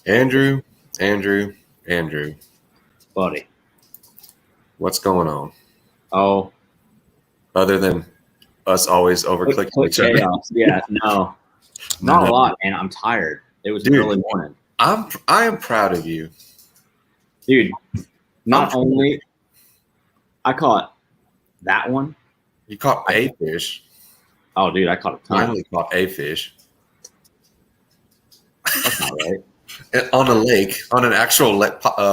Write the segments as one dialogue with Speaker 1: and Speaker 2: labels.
Speaker 1: Andrew, Andrew, Andrew,
Speaker 2: buddy.
Speaker 1: what's going on?
Speaker 2: Oh,
Speaker 1: Other than us always overclicking each other.
Speaker 2: chaos. Yeah, no, not a lot, man. I'm tired. It was an early morning.
Speaker 1: I am proud of you,
Speaker 2: dude. Not only I caught that one.
Speaker 1: You caught a fish.
Speaker 2: Oh, dude, I caught a ton.
Speaker 1: I only caught a fish.
Speaker 2: That's not right.
Speaker 1: On a lake, on an actual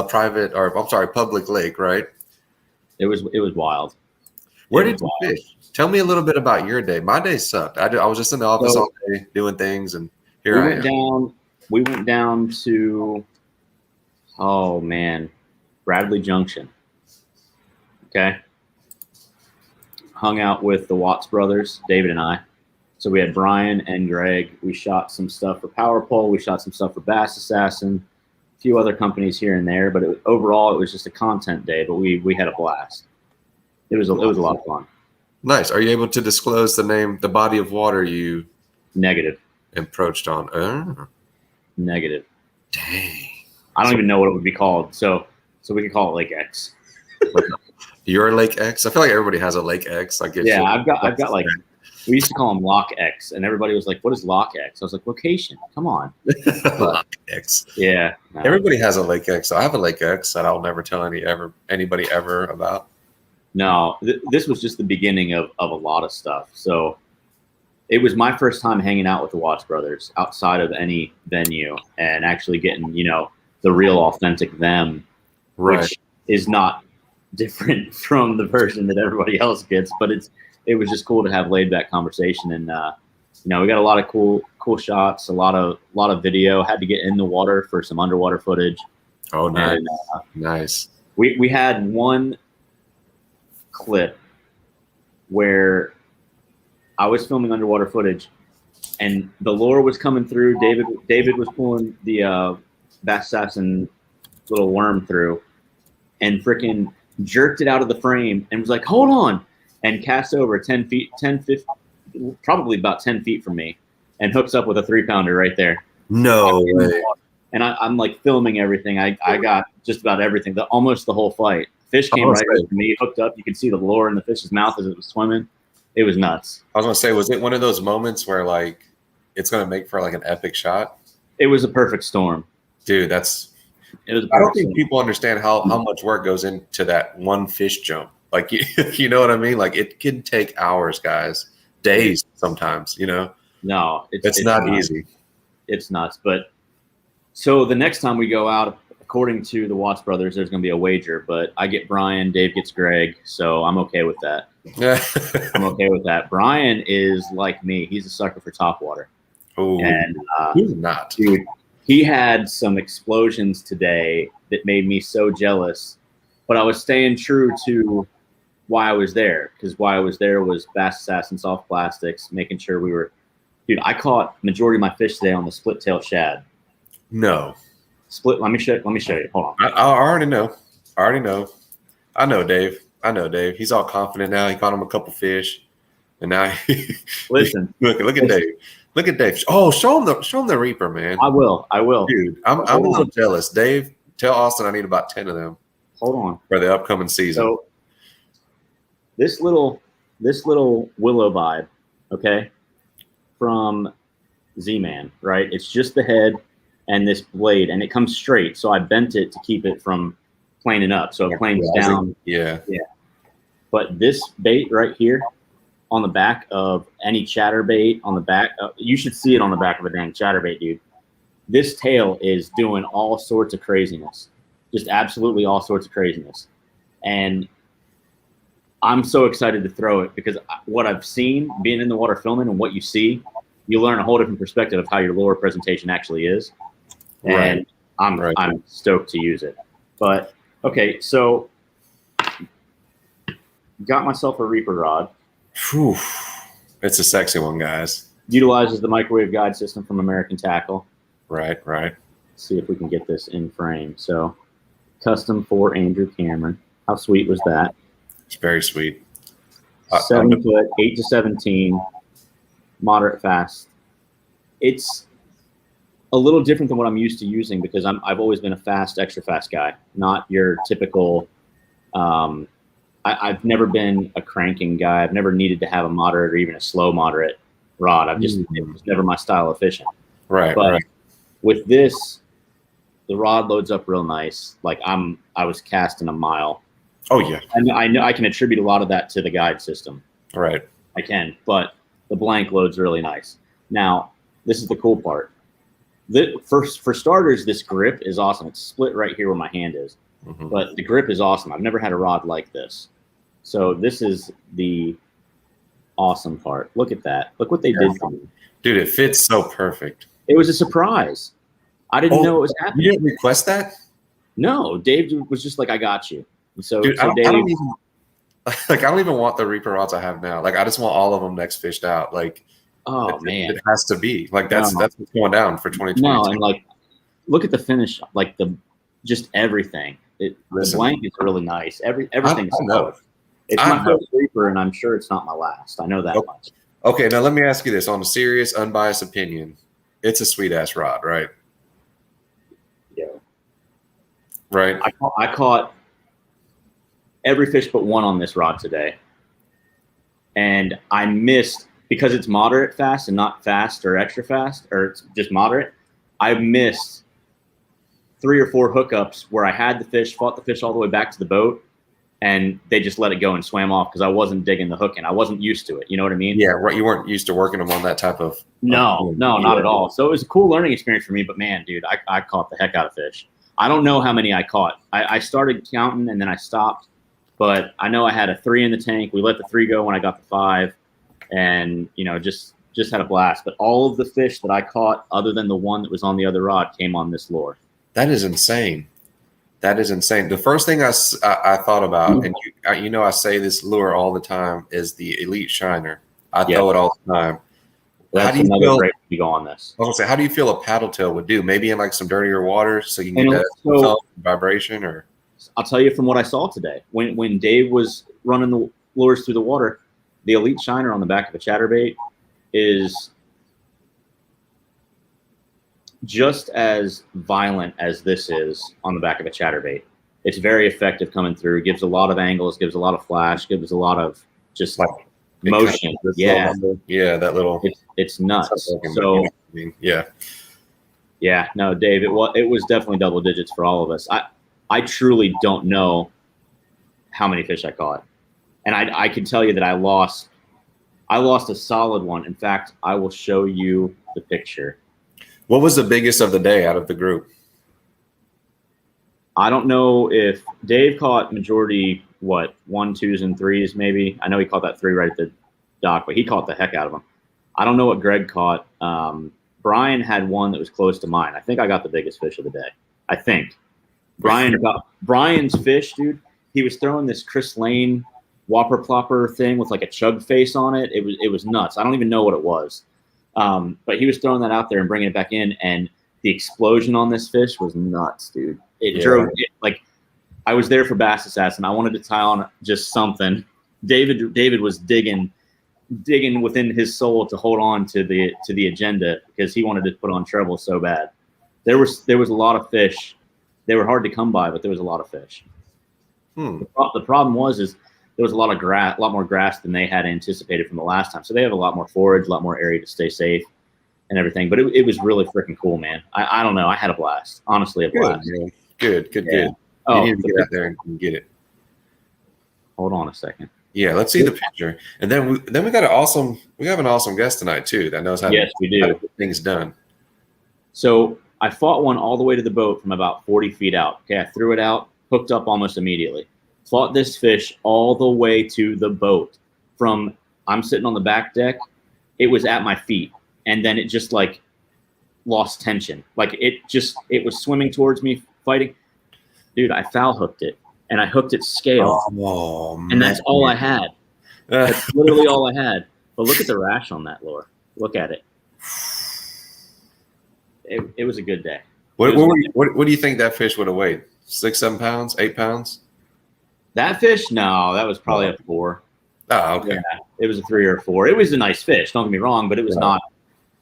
Speaker 1: private, or I'm sorry, public lake, right?
Speaker 2: It was wild.
Speaker 1: Where did you fish? Tell me a little bit about your day. My day sucked. I was just in the office all day doing things, and here I am.
Speaker 2: We went down to, oh man, Bradley Junction. Okay. Hung out with the Watts brothers, David and I. So we had Brian and Greg. We shot some stuff for Power Pole. We shot some stuff for Bass Assassin, a few other companies here and there. But overall, it was just a content day. But we had a blast. It was a lot of fun.
Speaker 1: Nice. Are you able to disclose the body of water you
Speaker 2: Negative
Speaker 1: approached on?
Speaker 2: Negative.
Speaker 1: Dang.
Speaker 2: I don't even know what it would be called. So we could call it Lake X.
Speaker 1: Your Lake X? I feel like everybody has a Lake X. I guess.
Speaker 2: Yeah, I've got like, we used to call them Lock X, and everybody was like, "What is Lock X?" I was like, "Location. Come on."
Speaker 1: Lock X.
Speaker 2: Yeah.
Speaker 1: No. Everybody has a Lake X. So I have a Lake X that I'll never tell anybody ever about.
Speaker 2: No, this was just the beginning of a lot of stuff. So it was my first time hanging out with the Watts brothers outside of any venue and actually getting, the real authentic them,
Speaker 1: right.
Speaker 2: Which is not different from the version that everybody else gets, but it was just cool to have laid back conversation. And, we got a lot of cool shots, a lot of video. Had to get in the water for some underwater footage.
Speaker 1: Oh, nice.
Speaker 2: And,
Speaker 1: nice.
Speaker 2: We had one clip where I was filming underwater footage and the lure was coming through. David was pulling the Bass Assassin little worm through and freaking jerked it out of the frame and was like, "Hold on," and cast over 10 feet, 10, 15, probably about 10 feet from me, and hooks up with a 3-pounder right there.
Speaker 1: No way.
Speaker 2: And I'm like filming everything. I got just about everything, almost the whole fight. Fish came right over to me, hooked up. You could see the lure in the fish's mouth as it was swimming. It was nuts.
Speaker 1: I was gonna say, was it one of those moments where like it's gonna make for like an epic shot?
Speaker 2: It was a perfect storm,
Speaker 1: dude. I don't think people understand how much work goes into that one fish jump. Like you know what I mean? Like it can take hours, guys, days sometimes.
Speaker 2: No,
Speaker 1: it's not easy.
Speaker 2: It's nuts. But so the next time we go out, according to the Watts brothers, there's going to be a wager, but I get Brian, Dave gets Greg, so I'm okay with that. I'm okay with that. Brian is like me. He's a sucker for topwater.
Speaker 1: Oh,
Speaker 2: and
Speaker 1: he's not.
Speaker 2: Dude, he had some explosions today that made me so jealous, but I was staying true to why I was there, because why I was there was Bass Assassin soft plastics, making sure we were – dude, I caught majority of my fish today on the split tail shad.
Speaker 1: No.
Speaker 2: Split. Let me show you. Hold on.
Speaker 1: I already know. I know Dave. He's all confident now. He caught him a couple fish, and now
Speaker 2: listen.
Speaker 1: Look at Dave. Look at Dave. Oh, show him the Reaper, man.
Speaker 2: I will.
Speaker 1: Dude, I'm a little jealous. Dave, tell Austin I need about 10 of them.
Speaker 2: Hold on.
Speaker 1: For the upcoming season.
Speaker 2: So this little willow vibe, okay, from Z-Man, right? It's just the head and this blade, and it comes straight. So I bent it to keep it from planing up. So it planes down.
Speaker 1: Yeah.
Speaker 2: But this bait right here on the back of any chatterbait on the back, you should see it on the back of a dang chatterbait, dude. This tail is doing all sorts of craziness, just absolutely all sorts of craziness. And I'm so excited to throw it because what I've seen being in the water filming and what you see, you learn a whole different perspective of how your lure presentation actually is. And I'm stoked to use it. But okay, so got myself a Reaper rod.
Speaker 1: Whew. It's a sexy one, guys.
Speaker 2: Utilizes the microwave guide system from American Tackle.
Speaker 1: Right.
Speaker 2: Let's see if we can get this in frame. So custom for Andrew Cameron. How sweet was that?
Speaker 1: It's very sweet.
Speaker 2: 7 foot, 8 to 17, moderate fast. It's a little different than what I'm used to using because I've always been a fast, extra fast guy, not your typical. I've never been a cranking guy. I've never needed to have a moderate or even a slow moderate rod. It was never my style of fishing.
Speaker 1: Right.
Speaker 2: But
Speaker 1: right.
Speaker 2: with this, the rod loads up real nice. Like I was casting a mile.
Speaker 1: Oh yeah.
Speaker 2: And I know I can attribute a lot of that to the guide system.
Speaker 1: Right.
Speaker 2: I can, but the blank loads really nice. Now, this is the cool part. For starters, this grip is awesome. It's split right here where my hand is.
Speaker 1: Mm-hmm.
Speaker 2: But the grip is awesome. I've never had a rod like this. So this is the awesome part. Look at that. Look what they did for me.
Speaker 1: Dude, it fits so perfect.
Speaker 2: It was a surprise. I didn't know it was happening.
Speaker 1: You didn't request that?
Speaker 2: No, Dave was just like, I got you. So,
Speaker 1: dude,
Speaker 2: so
Speaker 1: I don't even want the Reaper rods I have now. Like, I just want all of them next fished out. Like,
Speaker 2: man,
Speaker 1: it has to be. Like, that's what's going down for 2022.
Speaker 2: No, and like, look at the finish. Like just everything. The blank is really nice. Everything's solid. It's my first Reaper, and I'm sure it's not my last. I know that much.
Speaker 1: Okay, now let me ask you this on a serious, unbiased opinion. It's a sweet ass rod, right?
Speaker 2: Yeah.
Speaker 1: Right.
Speaker 2: I caught every fish but one on this rod today, and I missed because it's moderate fast and not fast or extra fast, or it's just moderate. I missed 3 or 4 hookups where I had the fish, fought the fish all the way back to the boat, and they just let it go and swam off because I wasn't digging the hook in. I wasn't used to it. You know what I mean?
Speaker 1: Yeah, right. You weren't used to working them on that type of.
Speaker 2: No, not at all. So it was a cool learning experience for me. But man, dude, I caught the heck out of fish. I don't know how many I caught. I started counting and then I stopped. But I know I had a 3 in the tank. We let the 3 go when I got the 5, and just had a blast. But all of the fish that I caught, other than the one that was on the other rod, came on this lure.
Speaker 1: That is insane. That is insane. The first thing I thought about, and I say this lure all the time, is the Elite Shiner. I throw it all the time.
Speaker 2: That's another great way to go on this.
Speaker 1: I was gonna say, how do you feel a paddle tail would do? Maybe in like some dirtier water, so you can get that vibration. Or
Speaker 2: I'll tell you from what I saw today, when Dave was running the lures through the water, the Elite Shiner on the back of a chatterbait is just as violent as this is on the back of a chatterbait. It's very effective coming through. Gives a lot of angles. Gives a lot of flash. Gives a lot of just like motion. Yeah,
Speaker 1: that little.
Speaker 2: It's nuts. So yeah. No, Dave, it was definitely double digits for all of us. I truly don't know how many fish I caught, and I can tell you that I lost a solid one. In fact, I will show you the picture.
Speaker 1: What was the biggest of the day out of the group?
Speaker 2: I don't know if Dave caught majority, 1, 2s, and 3s maybe. I know he caught that 3 right at the dock, but he caught the heck out of them. I don't know what Greg caught. Brian had one that was close to mine. I think I got the biggest fish of the day. I think. Brian's fish, dude, he was throwing this Chris Lane whopper plopper thing with like a chug face on it. It was nuts. I don't even know what it was. But he was throwing that out there and bringing it back in, and the explosion on this fish was nuts, dude. It drove it, like I was there for Bass Assassin. I wanted to tie on just something. David was digging within his soul to hold on to the agenda because he wanted to put on treble so bad. There was a lot of fish. They were hard to come by, but there was a lot of fish. The problem was there was a lot more grass than they had anticipated from the last time. So they have a lot more forage, a lot more area to stay safe and everything. But it was really freaking cool, man. I don't know. I had a blast. Honestly, a blast.
Speaker 1: Good.
Speaker 2: Oh,
Speaker 1: you need to get out there and get it.
Speaker 2: Hold on a second.
Speaker 1: Yeah, let's see the picture. And then we have an awesome guest tonight too that knows how to get things done. So I fought one all the way to the boat from about 40 feet out. Okay, I threw it out, hooked up almost immediately. Fought this fish all the way to the boat. I'm sitting on the back deck, it was at my feet, and then it just like lost tension. Like it was swimming towards me, fighting. Dude, I foul hooked it, and I hooked its scale, and that's all I had. That's literally all I had. But look at the rash on that lure. Look at it. It was a good day. What do you think that fish would have weighed? 6, 7 pounds, 8 pounds?
Speaker 2: That fish? No, that was probably a 4.
Speaker 1: Oh, okay.
Speaker 2: Yeah, it was a 3 or a 4. It was a nice fish. Don't get me wrong, but it was not.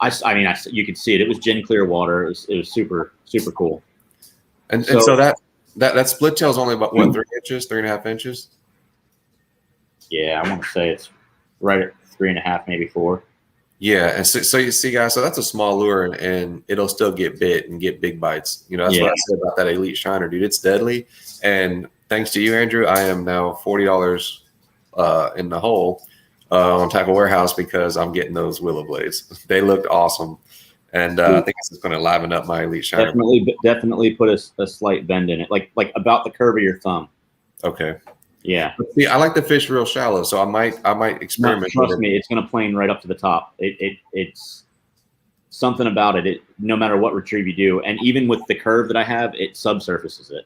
Speaker 2: You could see it. It was gin clear water. It was super, super cool.
Speaker 1: And so that split tail is only about what, 3 inches, 3.5 inches?
Speaker 2: Yeah, I want to say it's right at 3.5, maybe 4.
Speaker 1: Yeah, and so you see, guys, so that's a small lure, and it'll still get bit and get big bites. You know, that's what I said about that Elite Shiner, dude. It's deadly, and thanks to you, Andrew, I am now $40 in the hole on Tackle Warehouse because I'm getting those willow blades. They looked awesome, and I think it's going to liven up my Elite Shiner.
Speaker 2: Definitely put a slight bend in it, like about the curve of your thumb.
Speaker 1: Okay.
Speaker 2: Yeah.
Speaker 1: But see, I like to fish real shallow, so I might experiment.
Speaker 2: No, trust me, it's going to plane right up to the top. It's something about it. No matter what retrieve you do, and even with the curve that I have, it subsurfaces it.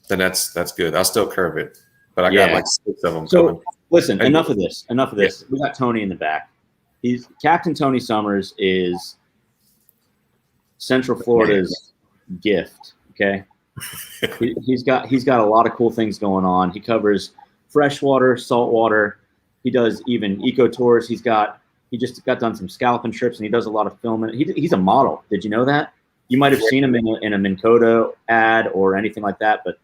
Speaker 1: Then that's good. I'll still curve it, but I got like 6 of them coming.
Speaker 2: Listen, enough of this. Enough of this. We got Tony in the back. Captain Tony Summers is Central Florida's gift. Okay. He's got a lot of cool things going on. He covers freshwater, saltwater. He does even eco tours. He just got done some scalloping trips, and he does a lot of filming. He's a model. Did you know that? You might have seen him in a Minn Kota ad or anything like that. But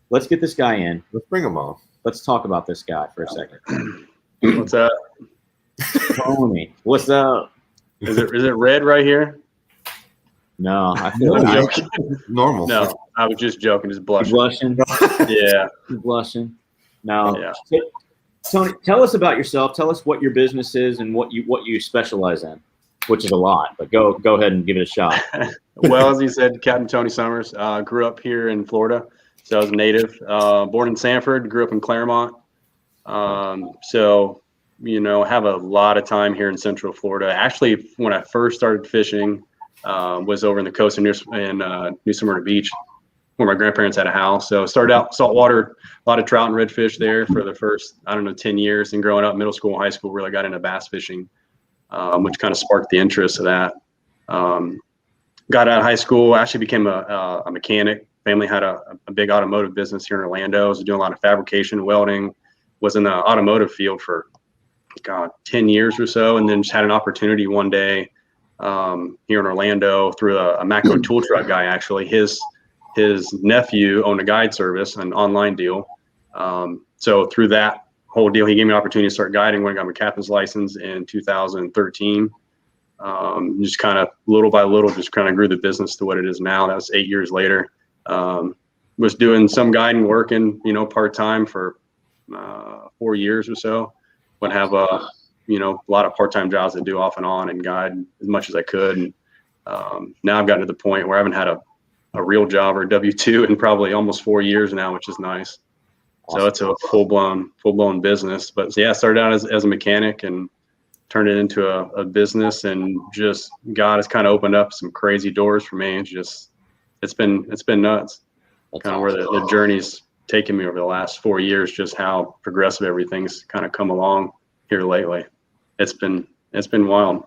Speaker 2: let's get this guy in.
Speaker 1: Let's bring him on.
Speaker 2: Let's talk about this guy for a second.
Speaker 3: What's up?
Speaker 2: Tony, what's up?
Speaker 3: Is it red right here?
Speaker 2: No, I feel like
Speaker 1: normal.
Speaker 3: No, I was just joking. Just blushing.
Speaker 2: Blushing.
Speaker 3: Yeah.
Speaker 2: Blushing. No.
Speaker 3: Yeah.
Speaker 2: Tony, tell us about yourself. Tell us what your business is and what you specialize in, which is a lot. But go ahead and give it a shot.
Speaker 3: Well, as he said, Captain Tony Summers. Grew up here in Florida, so I was native. Born in Sanford. Grew up in Claremont. So have a lot of time here in Central Florida. Actually, when I first started fishing, was over in the coast in New Smyrna Beach, where my grandparents had a house. So started out saltwater, a lot of trout and redfish there for the first, 10 years. And growing up, middle school and high school, really got into bass fishing, which kind of sparked the interest of that. Got out of high school, actually became a mechanic. Family had a big automotive business here in Orlando. I was doing a lot of fabrication, welding, was in the automotive field for, 10 years or so. And then just had an opportunity one day here in Orlando through a macro tool truck guy. Actually, his nephew owned a guide service, an online deal. So through that whole deal, he gave me an opportunity to start guiding when I got my captain's license in 2013. Just kind of little by little, just kind of grew the business to what it is now. That was 8 years later. Was doing some guiding, working, part-time for 4 years or so. Would have a lot of part-time jobs to do off and on and guide as much as I could. And now I've gotten to the point where I haven't had a real job or W-2 in probably almost 4 years now, which is nice. Awesome. So it's a full-blown business. But yeah, I started out as a mechanic and turned it into a business, and just God has kind of opened up some crazy doors for me. It's been nuts. That's kind of where the journey's taken me over the last 4 years, just how progressive everything's kind of come along here lately. It's been wild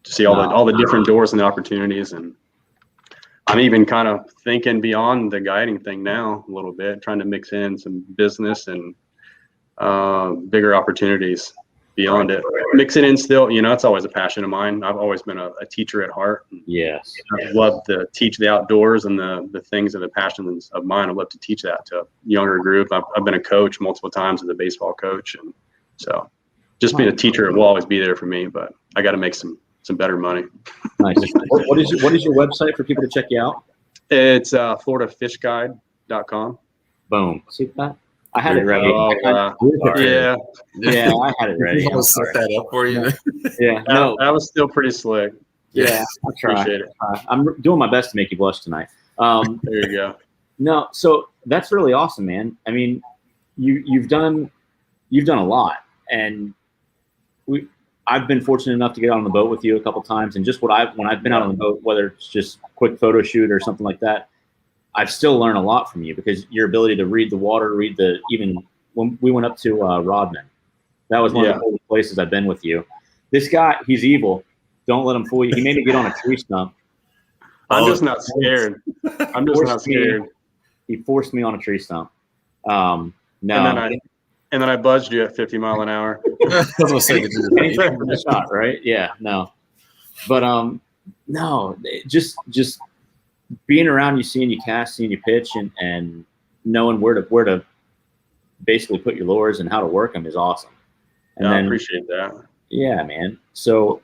Speaker 3: to see all the different doors and the opportunities. And I'm even kind of thinking beyond the guiding thing now a little bit, trying to mix in some business and bigger opportunities beyond it. Mix it in still, it's always a passion of mine. I've always been a teacher at heart.
Speaker 2: Yes.
Speaker 3: I love to teach the outdoors and the things of the passions of mine. I love to teach that to a younger group. I've been a coach multiple times as a baseball coach. And so just being a teacher will always be there for me, but I got to make some better money.
Speaker 2: Nice. What is your website for people to check you out?
Speaker 3: It's floridafishguide.com.
Speaker 2: Boom. See that? I had it ready.
Speaker 3: Yeah,
Speaker 2: I had it ready.
Speaker 1: I'll set that up for you.
Speaker 2: Yeah, no,
Speaker 3: that was still pretty slick.
Speaker 2: Yeah, I'll try.
Speaker 3: Appreciate it.
Speaker 2: I'm doing my best to make you blush tonight.
Speaker 3: There you go.
Speaker 2: No, so that's really awesome, man. I mean, you've done a lot, and I've been fortunate enough to get on the boat with you a couple times, and just when I've been out on the boat, whether it's just quick photo shoot or something like that, I've still learned a lot from you, because your ability to read the water, even when we went up to Rodman, that was one of the coolest places I've been with you. This guy, he's evil. Don't let him fool you. He made me get on a tree stump.
Speaker 3: I'm just not scared. I'm just not scared.
Speaker 2: He forced me on a tree stump. No.
Speaker 3: And then I buzzed you at 50 miles an hour.
Speaker 2: Anything for the shot, right? Yeah, no. But No, just being around you, seeing you cast, seeing you pitch, and knowing where to basically put your lures and how to work them is awesome. And
Speaker 3: yeah,
Speaker 2: then,
Speaker 3: I appreciate that.
Speaker 2: Yeah, man. So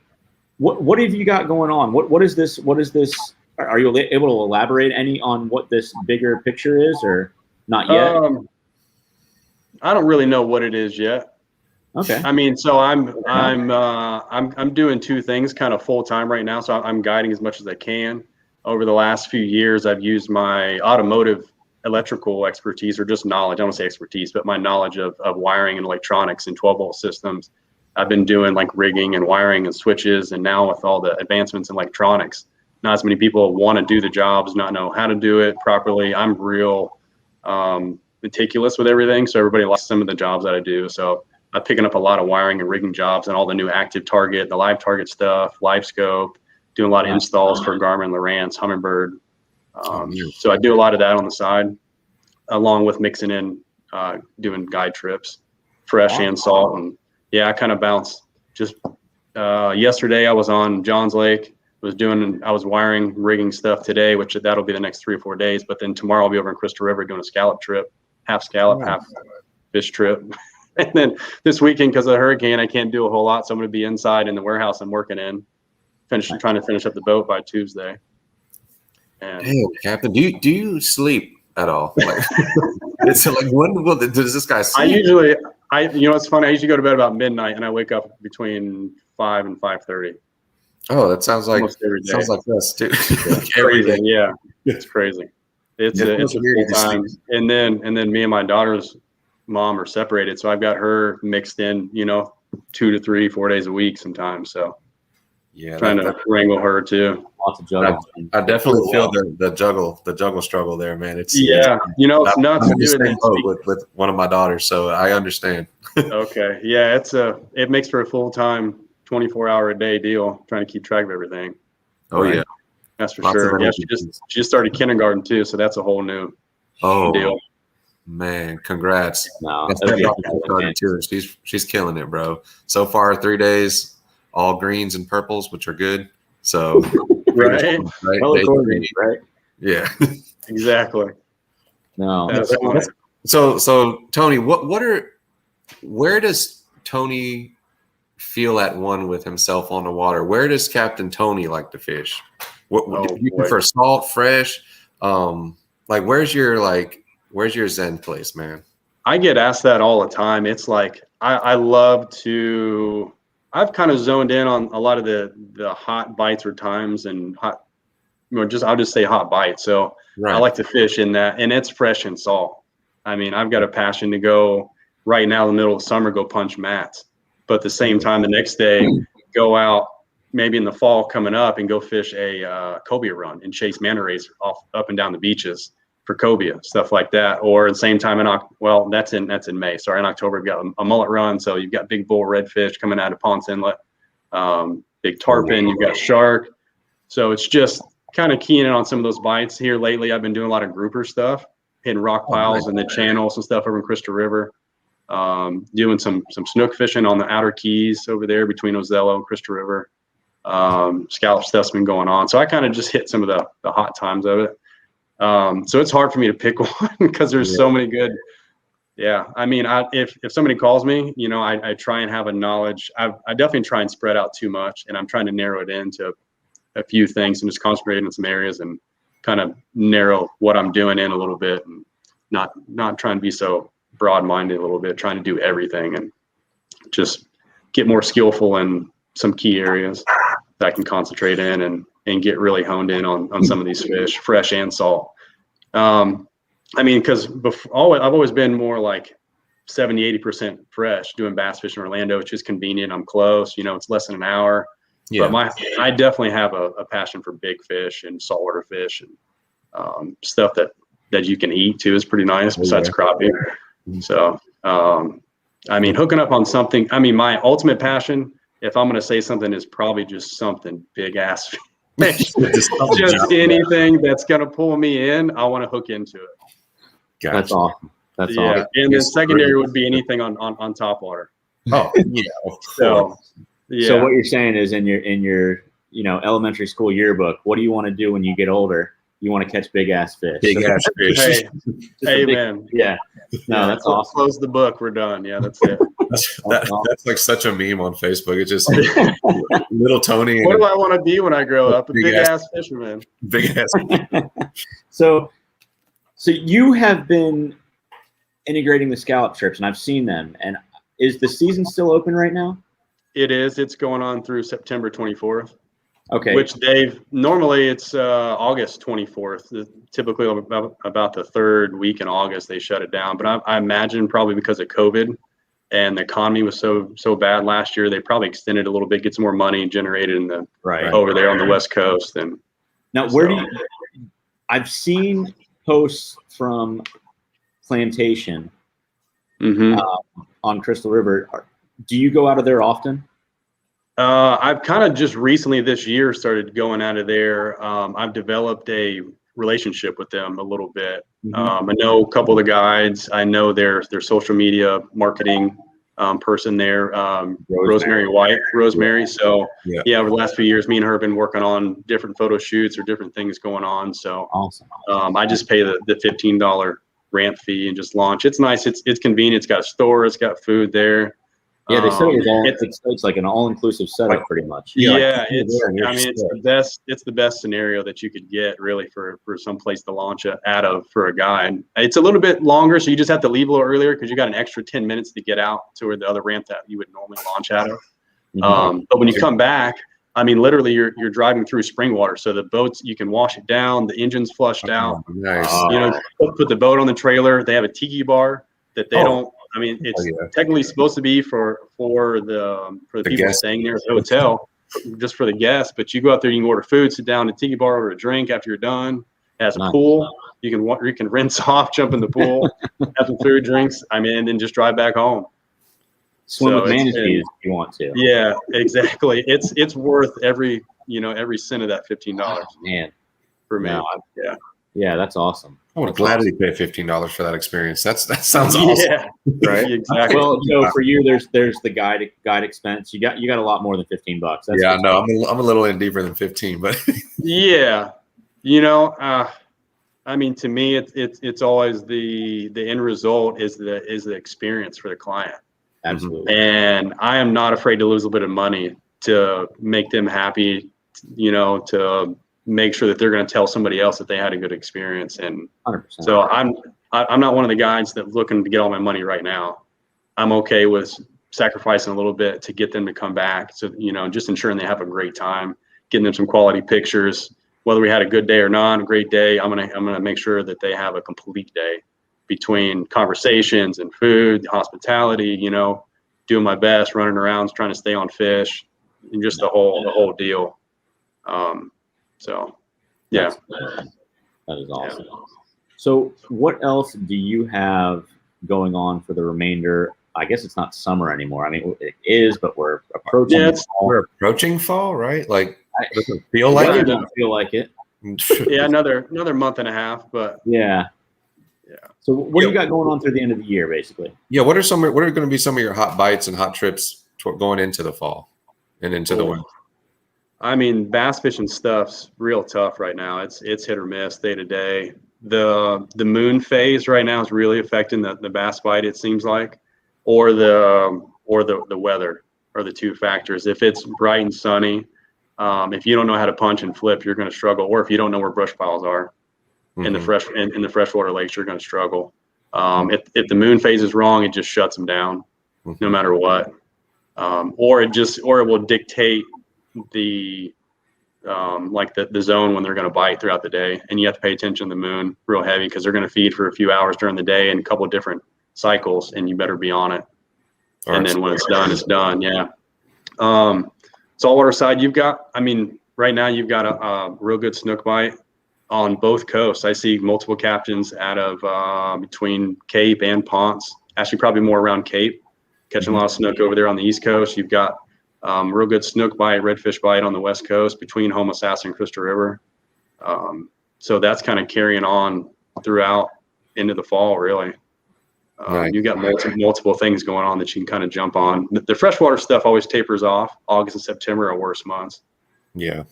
Speaker 2: what have you got going on? What is this? Are you able to elaborate any on what this bigger picture is, or not yet?
Speaker 3: I don't really know what it is yet.
Speaker 2: Okay.
Speaker 3: I mean, so I'm doing two things kind of full time right now. So I'm guiding as much as I can. Over the last few years, I've used my automotive electrical expertise, or just knowledge. I don't want to say expertise, but my knowledge of wiring and electronics and 12-volt systems. I've been doing like rigging and wiring and switches, and now with all the advancements in electronics, not as many people want to do the jobs, not know how to do it properly. I'm real meticulous with everything, so everybody likes some of the jobs that I do. So I'm picking up a lot of wiring and rigging jobs and all the new active target, the live target stuff, live scope, doing a lot of installs for Garmin, Lowrance, Humminbird. So I do a lot of that on the side, along with mixing in doing guide trips, fresh and salt. And yeah, I kind of bounce. Just yesterday I was on Johns Lake, I was wiring, rigging stuff today, which that'll be the next 3 or 4 days. But then tomorrow I'll be over in Crystal River doing a scallop trip, half scallop, half fish trip. And then this weekend, because of the hurricane, I can't do a whole lot. So I'm going to be inside in the warehouse I'm working in, trying to finish up the boat by Tuesday. And
Speaker 1: damn, Captain, do you sleep at all? Like, it's like, does this guy sleep?
Speaker 3: You know, it's funny. I usually go to bed about midnight, and I wake up between 5 and 5:30.
Speaker 1: Oh, that sounds like us too. Every day.
Speaker 3: Yeah, it's crazy. It's a full time. And then me and my daughter's mom are separated, so I've got her mixed in, 2 to 3, 4 days a week sometimes. So
Speaker 1: yeah,
Speaker 3: trying to wrangle her too.
Speaker 2: Lots of juggling.
Speaker 1: I definitely feel the juggle struggle there, man. It's
Speaker 3: it's nuts.
Speaker 1: I'm in the same boat with one of my daughters, so I understand.
Speaker 3: Okay, yeah, it makes for a full time 24-hour-a-day deal trying to keep track of everything.
Speaker 1: Oh yeah,
Speaker 3: that's for sure. Yeah, she just started kindergarten too, so that's a whole new deal.
Speaker 1: Man, congrats.
Speaker 2: No,
Speaker 1: too. She's killing it, bro. So far, 3 days, all greens and purples, which are good. So
Speaker 3: right?
Speaker 2: Right?
Speaker 1: Yeah.
Speaker 3: Exactly.
Speaker 2: No.
Speaker 1: So Tony, where does Tony feel at one with himself on the water? Where does Captain Tony like to fish? Do you prefer salt, fresh? Where's your Zen place, man?
Speaker 3: I get asked that all the time. It's like I've kind of zoned in on a lot of the hot bites or times and hot, I'll just say hot bites. So I like to fish in that, and it's fresh and salt. I mean, I've got a passion to go right now in the middle of summer, go punch mats, but at the same time, the next day go out maybe in the fall coming up and go fish a cobia run and chase manta rays up and down the beaches for cobia, stuff like that. Or at the same time that's in May. Sorry, in October we've got a mullet run. So you've got big bull redfish coming out of Ponce Inlet, big tarpon, you've got shark. So it's just kind of keying in on some of those bites. Here lately, I've been doing a lot of grouper stuff, hitting rock piles and the channels and stuff over in Crystal River. Doing some snook fishing on the outer keys over there between Ozello and Crystal River. Scallop stuff's been going on. So I kind of just hit some of the hot times of it. So it's hard for me to pick one because there's so many good. Yeah. I mean, if somebody calls me, I try and have a knowledge. I definitely try and spread out too much, and I'm trying to narrow it into a few things and just concentrate in some areas and kind of narrow what I'm doing in a little bit, and not trying to be so broad-minded a little bit, trying to do everything and just get more skillful in some key areas that I can concentrate in and get really honed in on some of these fish, fresh and salt. I mean, because I've always been more like 70-80% fresh, doing bass fishing in Orlando, which is convenient. I'm close, it's less than an hour. Yeah. But I definitely have a passion for big fish and saltwater fish and stuff that you can eat too is pretty nice besides crappie. So, I mean, hooking up on something, my ultimate passion, if I'm going to say something, is probably just something big ass fish. just anything that's going to pull me in, I want to hook into it.
Speaker 2: Gotcha. That's awesome. That's awesome.
Speaker 3: And then secondary would be anything on top water.
Speaker 1: Oh, yeah.
Speaker 2: So what you're saying is in your elementary school yearbook. What do you want to do when you get older? You want to catch big ass fish.
Speaker 1: Big ass fish.
Speaker 3: Hey man.
Speaker 2: Yeah. No, that's awesome.
Speaker 3: Close the book. We're done. Yeah, that's it.
Speaker 1: That's like such a meme on Facebook. It's just little Tony.
Speaker 3: What do I want to be when I grow up? A big ass fisherman.
Speaker 1: Big ass.
Speaker 2: So you have been integrating the scallop trips, and I've seen them. And is the season still open right now?
Speaker 3: It is. It's going on through September 24th.
Speaker 2: Okay.
Speaker 3: Which normally it's August 24th. Typically about the third week in August they shut it down. But I imagine probably because of COVID and the economy was so bad last year, they probably extended a little bit, get some more money generated in the over there on the West Coast. And
Speaker 2: now I've seen posts from Plantation on Crystal River. Do you go out of there often?
Speaker 3: I've kind of just recently this year started going out of there. I've developed a relationship with them a little bit. I know a couple of the guides. I know their social media marketing person there, Rosemary. So over the last few years, me and her have been working on different photo shoots or different things going on. So
Speaker 2: awesome.
Speaker 3: I just pay the $15 ramp fee and just launch. It's nice. It's convenient. It's got a store. It's got food there.
Speaker 2: Yeah, they said it's like an all-inclusive setup, pretty much.
Speaker 3: Yeah, it's the best scenario that you could get, really, for some place to launch out of for a guide. It's a little bit longer, so you just have to leave a little earlier because you got an extra 10 minutes to get out to where the other ramp that you would normally launch out of. But when you come back, I mean, literally, you're driving through spring water, so the boats, you can wash it down, the engine's flushed out.
Speaker 1: Nice.
Speaker 3: Put the boat on the trailer. They have a tiki bar that they don't. I mean, it's technically supposed to be for the people staying there at the hotel, just for the guests. But you go out there, you can order food, sit down at a tiki bar, order a drink after you're done. It has a pool. You can rinse off, jump in the pool, have some food, drinks. I mean, and then just drive back home.
Speaker 2: Swim with manatees if you want to.
Speaker 3: Yeah, exactly. It's worth every cent of that $15.
Speaker 2: Oh, man,
Speaker 3: for me,
Speaker 2: yeah, that's awesome.
Speaker 1: I would gladly pay $15 for that experience. That sounds awesome.
Speaker 3: Yeah, right. Exactly.
Speaker 2: Well, for you, there's the guide expense. You got a lot more than $15. That's
Speaker 1: I'm a little in deeper than 15, but
Speaker 3: yeah, I mean, to me, it's always the end result is the experience for the client.
Speaker 2: Absolutely.
Speaker 3: And I am not afraid to lose a little bit of money to make them happy. To make sure that they're going to tell somebody else that they had a good experience. And
Speaker 2: 100%.
Speaker 3: So I'm not one of the guys that looking to get all my money right now. I'm okay with sacrificing a little bit to get them to come back. So, just ensuring they have a great time, getting them some quality pictures, whether we had a good day or not, a great day. I'm going to make sure that they have a complete day between conversations and food, hospitality, doing my best, running around, trying to stay on fish, and just the whole deal. So, yeah.
Speaker 2: That is awesome. Yeah. So what else do you have going on for the remainder? I guess it's not summer anymore. I mean, it is, but we're approaching fall.
Speaker 1: We're approaching fall, right? Like, does it feel like it?
Speaker 2: Don't feel like it.
Speaker 3: Yeah, another month and a half, but
Speaker 2: yeah. So what do you got going on through the end of the year, basically?
Speaker 1: Yeah, what are going to be some of your hot bites and hot trips going into the fall and into the winter?
Speaker 3: I mean, bass fishing stuff's real tough right now. It's hit or miss day to day. The moon phase right now is really affecting the bass bite, it seems like, or the weather are the two factors. If it's bright and sunny, if you don't know how to punch and flip, you're going to struggle. Or if you don't know where brush piles are in the freshwater lakes, you're going to struggle. If the moon phase is wrong, it just shuts them down, no matter what. Or it will dictate the zone when they're going to bite throughout the day, and you have to pay attention to the moon real heavy because they're going to feed for a few hours during the day in a couple of different cycles, and you better be on it. And then when it's done, it's done. Yeah. Saltwater side, right now you've got a real good snook bite on both coasts. I see multiple captains out of between Cape and Ponce, actually probably more around Cape, catching a lot of snook over there on the East Coast. You've got real good snook bite, redfish bite on the West Coast between Homosassa and Crystal River. So that's kind of carrying on throughout into the fall, really. Nice. You've got multiple things going on that you can kind of jump on. The freshwater stuff always tapers off. August and September are worse months.
Speaker 1: Yeah.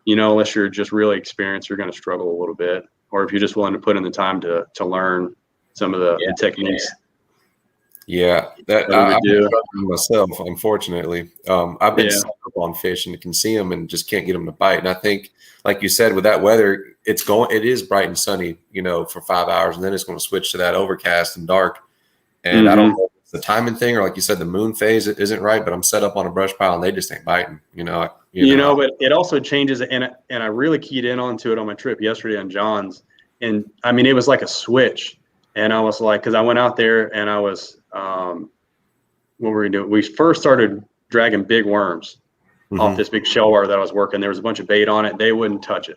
Speaker 3: You know, unless you're just really experienced, you're going to struggle a little bit. Or if you're just willing to put in the time to learn some of the techniques.
Speaker 1: Yeah, that I'm struggling myself, unfortunately. I've been set up on fish and can see them and just can't get them to bite. And I think, like you said, with that weather, it is bright and sunny, you know, for 5 hours, and then it's going to switch to that overcast and dark. And I don't know if it's the timing thing, or like you said, the moon phase isn't right. But I'm set up on a brush pile and they just ain't biting. You know.
Speaker 3: But it also changes, and I really keyed in onto it on my trip yesterday on John's, and I mean it was like a switch. And I was like, because I went out there and I was, what were we doing? We first started dragging big worms off this big shell wire that I was working. There was a bunch of bait on it. They wouldn't touch it.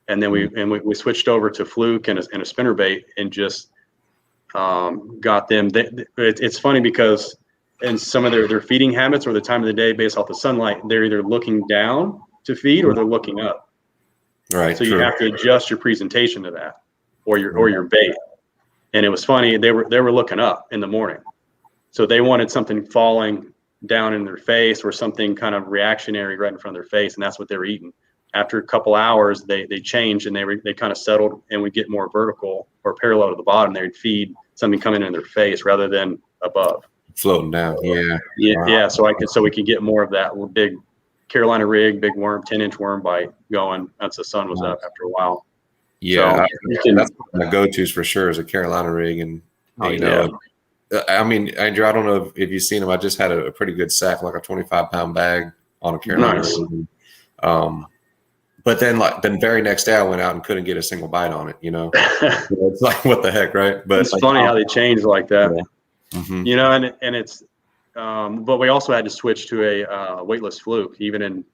Speaker 3: And then we switched over to fluke and a spinner bait and just got them. It's funny because in some of their feeding habits or the time of the day based off the sunlight, they're either looking down to feed or they're looking up.
Speaker 1: Right.
Speaker 3: So you have to adjust your presentation to that or your bait. And it was funny, they were looking up in the morning. So they wanted something falling down in their face or something kind of reactionary right in front of their face, and that's what they were eating. After a couple hours, they changed and they kind of settled and would get more vertical or parallel to the bottom. They would feed something coming in their face rather than above.
Speaker 1: Floating down,
Speaker 3: yeah. So we could get more of that big Carolina rig, big worm, 10-inch worm bite going once the sun was up after a while.
Speaker 1: Yeah, so, that's one of my go-tos for sure is a Carolina rig. And, you know, I mean, Andrew, I don't know if you've seen them. I just had a pretty good sack, like a 25-pound bag on a Carolina rig. But then the very next day I went out and couldn't get a single bite on it, you know. It's like, what the heck, right? But
Speaker 3: it's funny how they change like that.
Speaker 1: Yeah.
Speaker 3: You know, and it's but we also had to switch to a weightless fluke, even in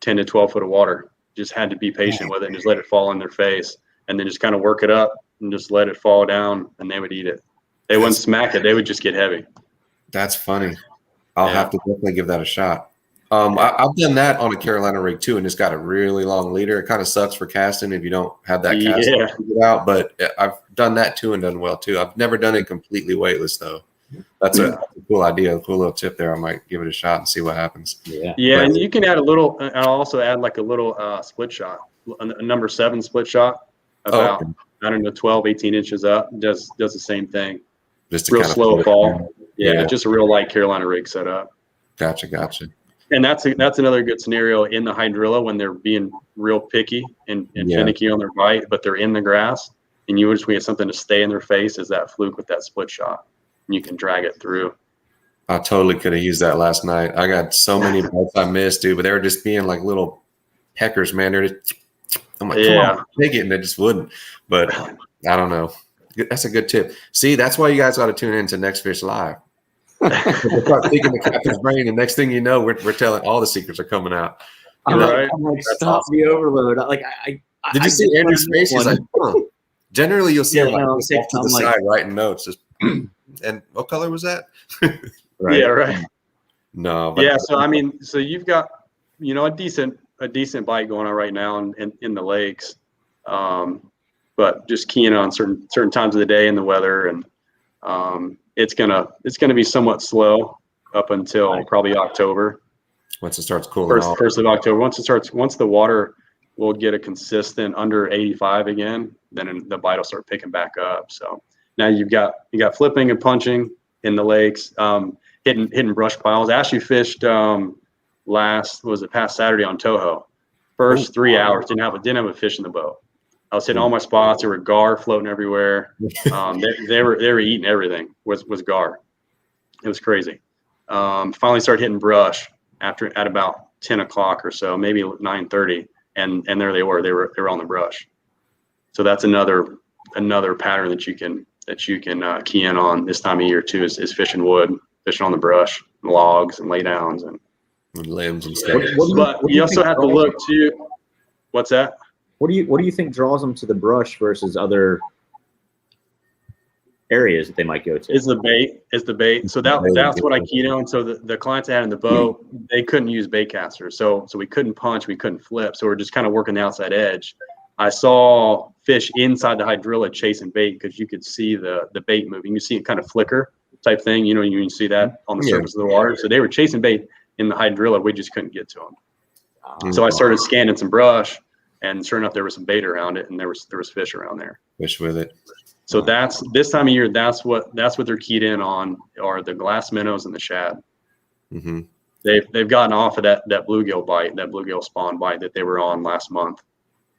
Speaker 3: 10 to 12 foot of water. Just had to be patient with it and just let it fall in their face. And then just kind of work it up and just let it fall down, and they would eat it. They wouldn't smack it; they would just get heavy.
Speaker 1: That's funny. I'll have to definitely give that a shot. I've done that on a Carolina rig too, and it's got a really long leader. It kind of sucks for casting if you don't have that cast out, but I've done that too and done well too. I've never done it completely weightless though. That's a cool idea, a cool little tip there. I might give it a shot and see what happens.
Speaker 3: Yeah, and you can add a little. I'll also add like a little split shot, a number 7 split shot. About, I don't know, 12, 18 inches up, does the same thing.
Speaker 1: Just
Speaker 3: real slow fall. Yeah, just a real light Carolina rig setup.
Speaker 1: Gotcha.
Speaker 3: And that's another good scenario in the hydrilla when they're being real picky and finicky on their bite, but they're in the grass, and you just want something to stay in their face is that fluke with that split shot, and you can drag it through.
Speaker 1: I totally could have used that last night. I got so many bites I missed, dude, but they were just being like little peckers, man. They're just, I'm like, come on, take it, and they just wouldn't. But I don't know. That's a good tip. See, that's why you guys got to tune in to NextFish Live. We'll start thinking the captain's brain, and next thing you know, we're telling all the secrets are coming out.
Speaker 2: I'm like, stop the overload. Like,
Speaker 1: did you see Andrew's face? He's like, generally you'll see him like off to the side writing notes. Just, and what color was that?
Speaker 3: Right. Yeah, right.
Speaker 1: No.
Speaker 3: But so I mean, so you've got, you know, a decent bite going on right now in the lakes, but just keying on certain times of the day and the weather, and it's gonna be somewhat slow up until probably October.
Speaker 1: Once it starts cooling off.
Speaker 3: First of October. Once the water will get a consistent under 85 again, then the bite will start picking back up. So now you got flipping and punching in the lakes, hitting brush piles. Ashley fished past Saturday on Toho. First 3 hours didn't have a fish in the boat. I was hitting all my spots. There were gar floating everywhere. They were eating everything. Was gar. It was crazy. Finally started hitting brush at about 10 o'clock or so, maybe 9:30, and there they were. They were on the brush. So that's another pattern that you can key in on this time of year too, is fishing wood, fishing on the brush, and logs and laydowns and
Speaker 1: limbs and stuff.
Speaker 3: But you also have to look too. What's that?
Speaker 2: What do you think draws them to the brush versus other areas that they might go to?
Speaker 3: Is the bait. So that's what I keyed on. So the clients I had in the boat, they couldn't use bait casters. So we couldn't punch, we couldn't flip. So we're just kind of working the outside edge. I saw fish inside the hydrilla chasing bait because you could see the bait moving. You see it kind of flicker type thing. You know, you can see that on the surface of the water. So they were chasing bait in the hydrilla. We just couldn't get to them. So I started scanning some brush, and sure enough, there was some bait around it, and there was fish around there.
Speaker 1: Fish with it.
Speaker 3: So that's this time of year. That's what they're keyed in on, are the glass minnows and the shad.
Speaker 1: Mm-hmm.
Speaker 3: They've gotten off of that bluegill bite, that bluegill spawn bite that they were on last month,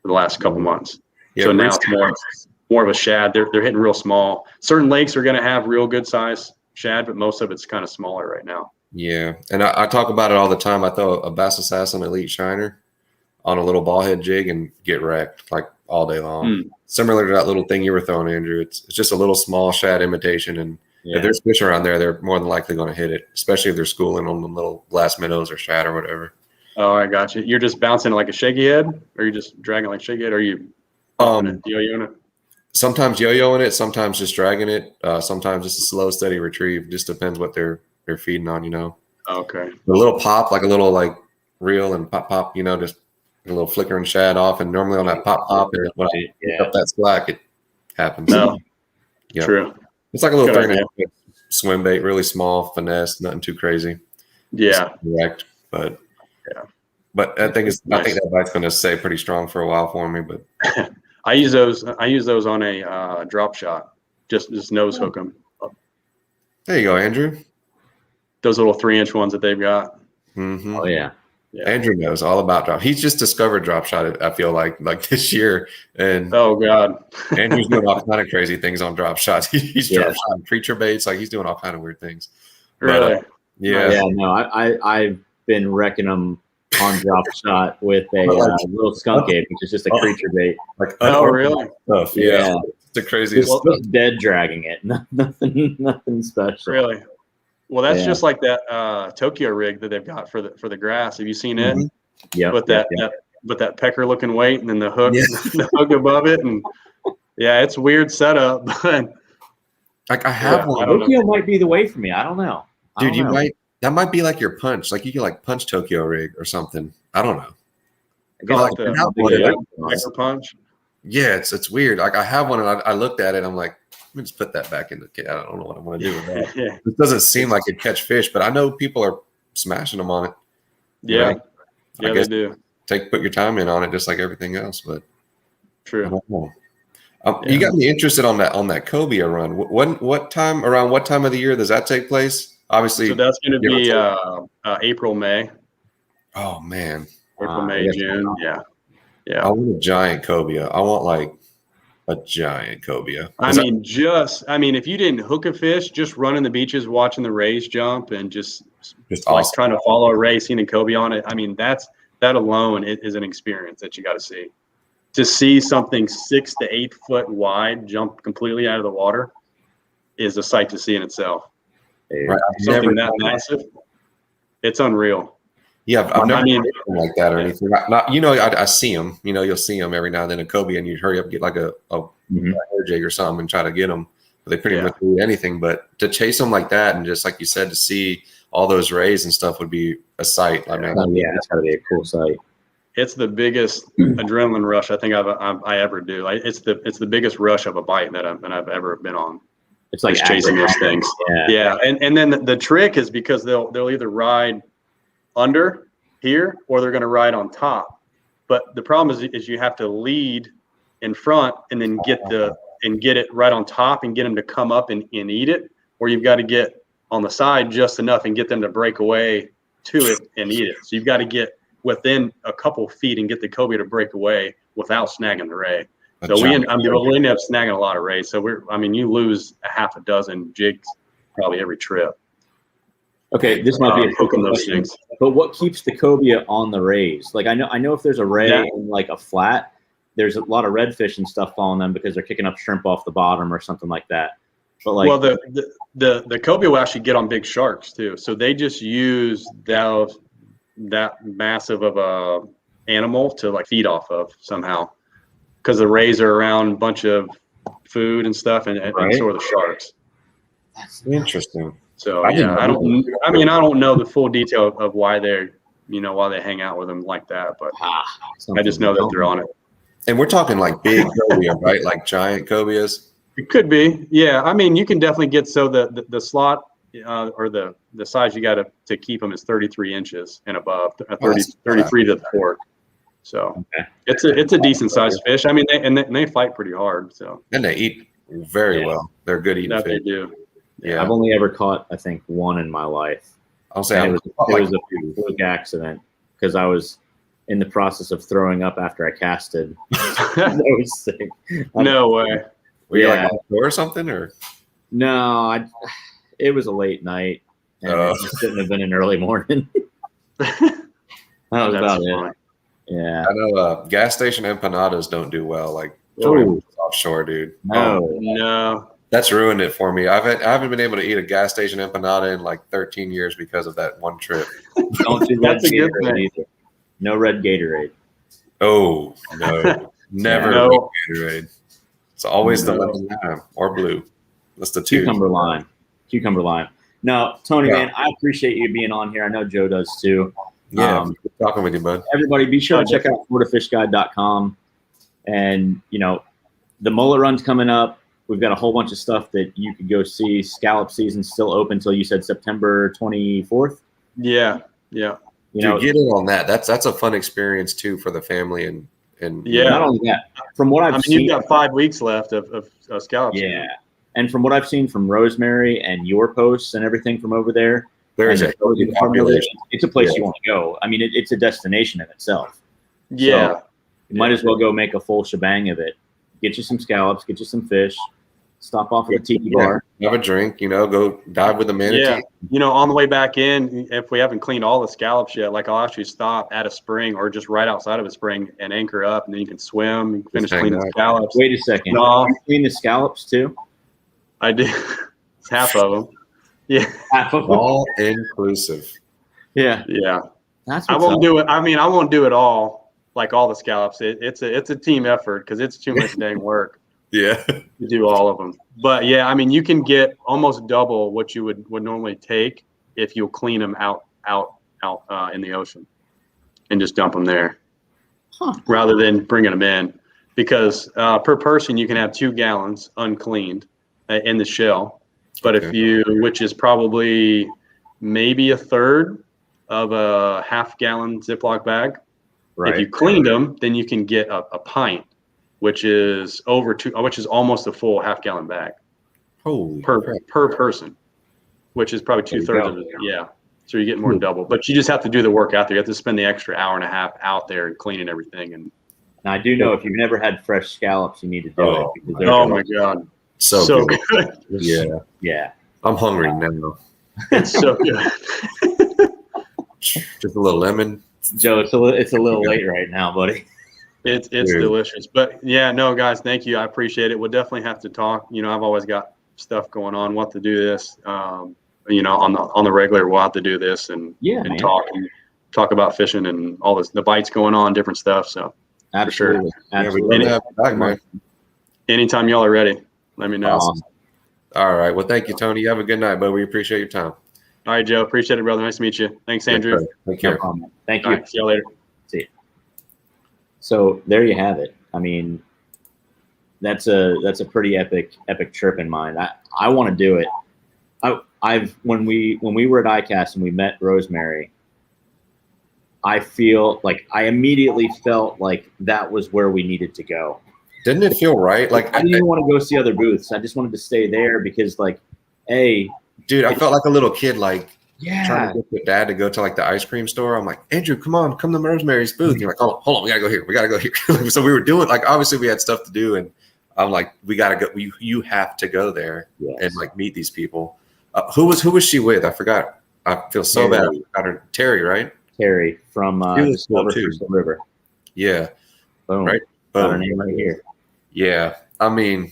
Speaker 3: for the last couple months.
Speaker 1: Yeah,
Speaker 3: so now it's more of a shad. They're hitting real small. Certain lakes are going to have real good size shad, but most of it's kind of smaller right now.
Speaker 1: Yeah, and I talk about it all the time. I throw a Bass Assassin Elite Shiner on a little ball head jig and get wrecked like all day long. Similar to that little thing you were throwing, Andrew. It's just a little small shad imitation, and if there's fish around there, they're more than likely going to hit it, especially if they're schooling on the little glass minnows or shad or whatever.
Speaker 3: Oh, I got you. You're just bouncing like a shaky head, or you're just dragging like shaky head, or are you yo-yoing it?
Speaker 1: Sometimes yo-yoing it, sometimes just dragging it, sometimes just a slow, steady retrieve. Just depends what they're feeding on,
Speaker 3: Okay.
Speaker 1: A little pop, like a little like reel and pop, just a little flickering shad off, and normally on that pop, and when I pick up that slack, it happens.
Speaker 3: No,
Speaker 1: yeah.
Speaker 3: True.
Speaker 1: It's like a little 3.5 swim bait, really small, finesse, nothing too crazy.
Speaker 3: Yeah.
Speaker 1: Direct, but I think that bite's going to stay pretty strong for a while for me. But
Speaker 3: I use those on a drop shot. Just nose hook them.
Speaker 1: There you go, Andrew.
Speaker 3: Those little 3-inch ones that they've got.
Speaker 1: Mm-hmm.
Speaker 2: Oh yeah.
Speaker 1: Andrew knows all about drop. He's just discovered drop shot. I feel like this year, and
Speaker 3: oh god,
Speaker 1: Andrew's doing all kind of crazy things on drop shots. He's drop shotting preacher baits, like he's doing all kind of weird things.
Speaker 3: Really?
Speaker 1: But, yeah.
Speaker 2: No, I've been wrecking them on drop shot with a little skunk ape, which is just a creature bait.
Speaker 1: Like
Speaker 3: really?
Speaker 1: Stuff. Yeah. It's the craziest stuff.
Speaker 2: Just dead dragging it. Nothing special.
Speaker 3: Really? Well, that's just like that Tokyo rig that they've got for the grass. Have you seen it?
Speaker 2: Yeah.
Speaker 3: With that pecker looking weight, and then the hook, the hook above it, and it's a weird setup. But
Speaker 1: like I have one.
Speaker 2: Tokyo might be the way for me. I don't know.
Speaker 1: Dude, that might be like your punch. Like you can like punch Tokyo rig or something. I don't know.
Speaker 3: Like the pecker punch.
Speaker 1: Yeah, it's weird. Like I have one, and I looked at it. I'm like, let me just put that back in the kit. I don't know what I want to do with that. It doesn't seem like it catch fish, but I know people are smashing them on it.
Speaker 3: Yeah,
Speaker 1: right?
Speaker 3: yeah, they do.
Speaker 1: Put your time in on it, just like everything else. But
Speaker 3: true.
Speaker 1: I don't know. You got me interested on that cobia run. What time of the year does that take place? Obviously,
Speaker 3: so that's going to be April, May.
Speaker 1: Oh man,
Speaker 3: April, May, June. Yeah.
Speaker 1: I want a giant cobia. I want like a giant cobia.
Speaker 3: I mean, if you didn't hook a fish, just running the beaches, watching the rays jump, and just like
Speaker 1: awesome.
Speaker 3: Trying to follow a ray, seeing a cobia on it. I mean, that alone is an experience that you got to see. To see something 6 to 8 foot wide jump completely out of the water is a sight to see in itself.
Speaker 1: Right.
Speaker 3: Something that massive, it's unreal.
Speaker 1: Yeah, I've never seen anything like that or anything. I see them. You'll see them every now and then in cobia, and you hurry up and get like a hair jig or something and try to get them. But they pretty much do anything. But to chase them like that, and just like you said, to see all those rays and stuff would be a sight. I mean,
Speaker 2: that's got to be a cool sight.
Speaker 3: It's the biggest adrenaline rush I think I ever do. It's the biggest rush of a bite that I've ever been on.
Speaker 2: It's like
Speaker 3: chasing those things. Yeah. And then the trick is because they'll either ride under here or they're going to ride on top. But the problem is you have to lead in front and then get it right on top and get them to come up and eat it, or you've got to get on the side just enough and get them to break away to it and eat it. So you've got to get within a couple feet and get the cobia to break away without snagging the ray. So we end up snagging a lot of rays. So you lose a half a dozen jigs probably every trip.
Speaker 2: Okay, this might be a
Speaker 3: hooking those things.
Speaker 2: But what keeps the cobia on the rays? Like I know if there's a ray in like a flat, there's a lot of redfish and stuff following them because they're kicking up shrimp off the bottom or something like that. But like,
Speaker 3: well, the cobia will actually get on big sharks too. So they just use that massive of a animal to like feed off of somehow, because the rays are around a bunch of food and stuff, and so are the sharks.
Speaker 1: That's interesting.
Speaker 3: So I don't know the full detail of why they hang out with them like that, but I just know that they're on it.
Speaker 1: And we're talking like big cobia, right? Like giant cobias.
Speaker 3: It could be, yeah. I mean, you can definitely get the slot or the size you got to keep them is 33 inches and above, 33 to the fork. So it's a decent sized fish. I mean, they fight pretty hard. So
Speaker 1: and they eat very well. They're good eating fish.
Speaker 3: They do.
Speaker 2: Yeah, I've only ever caught, I think, one in my life.
Speaker 1: I'll say
Speaker 2: it was a fluke accident because I was in the process of throwing up after I casted. I was sick.
Speaker 3: No way.
Speaker 1: Were you like on the floor or something, or?
Speaker 2: No, it was a late night, and it shouldn't have been an early morning. That was about it. Yeah.
Speaker 1: I know gas station empanadas don't do well, like offshore, dude.
Speaker 3: No.
Speaker 1: That's ruined it for me. I haven't been able to eat a gas station empanada in like 13 years because of that one trip.
Speaker 2: Don't do red Gatorade either. No red Gatorade.
Speaker 1: Oh, no. Never red Gatorade. It's always the lemon lime or blue. That's the two.
Speaker 2: Cucumber lime. No, Tony, man, I appreciate you being on here. I know Joe does too.
Speaker 1: Yeah, good talking with you, bud.
Speaker 2: Everybody, be sure to check out FloridaFishGuide.com. And, the mullet run's coming up. We've got a whole bunch of stuff that you could go see. Scallop season's still open until you said September 24th.
Speaker 3: Yeah.
Speaker 1: Dude, get in on that. That's a fun experience too for the family and
Speaker 2: not only that. From what I've seen,
Speaker 3: you've got 5 weeks left of scallops.
Speaker 2: Yeah, and from what I've seen from Rosemary and your posts and everything from over there,
Speaker 1: it's
Speaker 2: a place you want to go. I mean, it's a destination in itself.
Speaker 3: Yeah,
Speaker 2: so you might as well go make a full shebang of it. Get you some scallops, get you some fish. Stop off at the tiki bar.
Speaker 1: Have a drink, go dive with the manatee.
Speaker 3: Yeah, on the way back in, if we haven't cleaned all the scallops yet, like I'll actually stop at a spring or just right outside of a spring and anchor up, and then you can swim. You can finish cleaning the scallops.
Speaker 2: Wait a second. No. You clean the scallops too?
Speaker 3: I do. It's half of them. Yeah.
Speaker 2: Half of them.
Speaker 1: All inclusive.
Speaker 3: Yeah.
Speaker 2: I
Speaker 3: won't do it. I mean, I won't do it all, like all the scallops. It's a team effort because it's too much dang work.
Speaker 1: Yeah,
Speaker 3: to do all of them. But yeah, I mean, you can get almost double what you would normally take if you clean them out in the ocean and just dump them there, rather than bringing them in. Because per person, you can have 2 gallons uncleaned in the shell. But which is probably maybe a third of a half-gallon Ziploc bag. Right. If you cleaned them, then you can get a pint, which is almost a full half-gallon bag. Per person, which is probably 2/3 of it. Yeah, so you get more than double. But you just have to do the work out there. You have to spend the extra hour and a half out there and cleaning everything. And
Speaker 2: now I do know if you've never had fresh scallops, you need to do
Speaker 3: it. Oh my god, so good.
Speaker 2: Yeah.
Speaker 1: I'm hungry now.
Speaker 3: It's so good.
Speaker 1: Just a little lemon.
Speaker 2: Joe, it's a little late right now, buddy.
Speaker 3: It's delicious. But yeah, no, guys, thank you. I appreciate it. We'll definitely have to talk. I've always got stuff going on. We'll have to do this. On the regular, we'll have to do this and talk about fishing and all this, the bites going on, different stuff. So
Speaker 2: absolutely.
Speaker 3: For sure. Anytime y'all are ready, let me know.
Speaker 1: Awesome. All right. Well, thank you, Tony. You have a good night, bud. We appreciate your time.
Speaker 3: All right, Joe. Appreciate it, brother. Nice to meet you. Thanks, Andrew.
Speaker 1: Take care.
Speaker 2: Thank you.
Speaker 3: Right, see you later.
Speaker 2: See you. So there you have it. I mean, that's a pretty epic trip in mind. I want to do it. When we were at ICAST and we met Rosemary, I immediately felt like that was where we needed to go.
Speaker 1: Didn't it feel right? Like
Speaker 2: I didn't even want to go see other booths. I just wanted to stay there because
Speaker 1: dude, I felt like a little kid, trying to get your dad to go to the ice cream store. I'm like, Andrew, come to Rosemary's booth. And you're like, hold on, we gotta go here. So we were doing obviously we had stuff to do, and I'm like, we gotta go. You have to go there and meet these people. Who was she with? I forgot. I feel so bad. I forgot her. Terry, right?
Speaker 2: Terry from Silver River.
Speaker 1: Yeah.
Speaker 2: Boom.
Speaker 1: Right.
Speaker 2: Got her name right here.
Speaker 1: Yeah. I mean,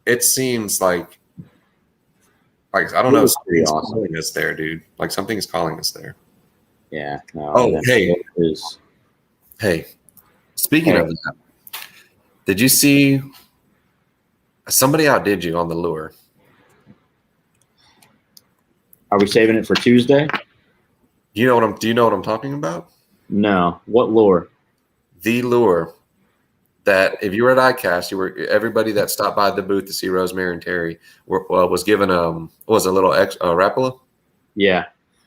Speaker 1: it seems like I don't know. Something's calling us there, dude. Something is calling us there.
Speaker 2: Yeah. No,
Speaker 1: hey. Speaking of that, did you see somebody outdid you on the lure?
Speaker 2: Are we saving it for Tuesday?
Speaker 1: Do you know what I'm talking about?
Speaker 2: No. What lure?
Speaker 1: The lure that if you were at ICAST, everybody that stopped by the booth to see Rosemary and Terry was given was a little Rapala.
Speaker 2: Yeah.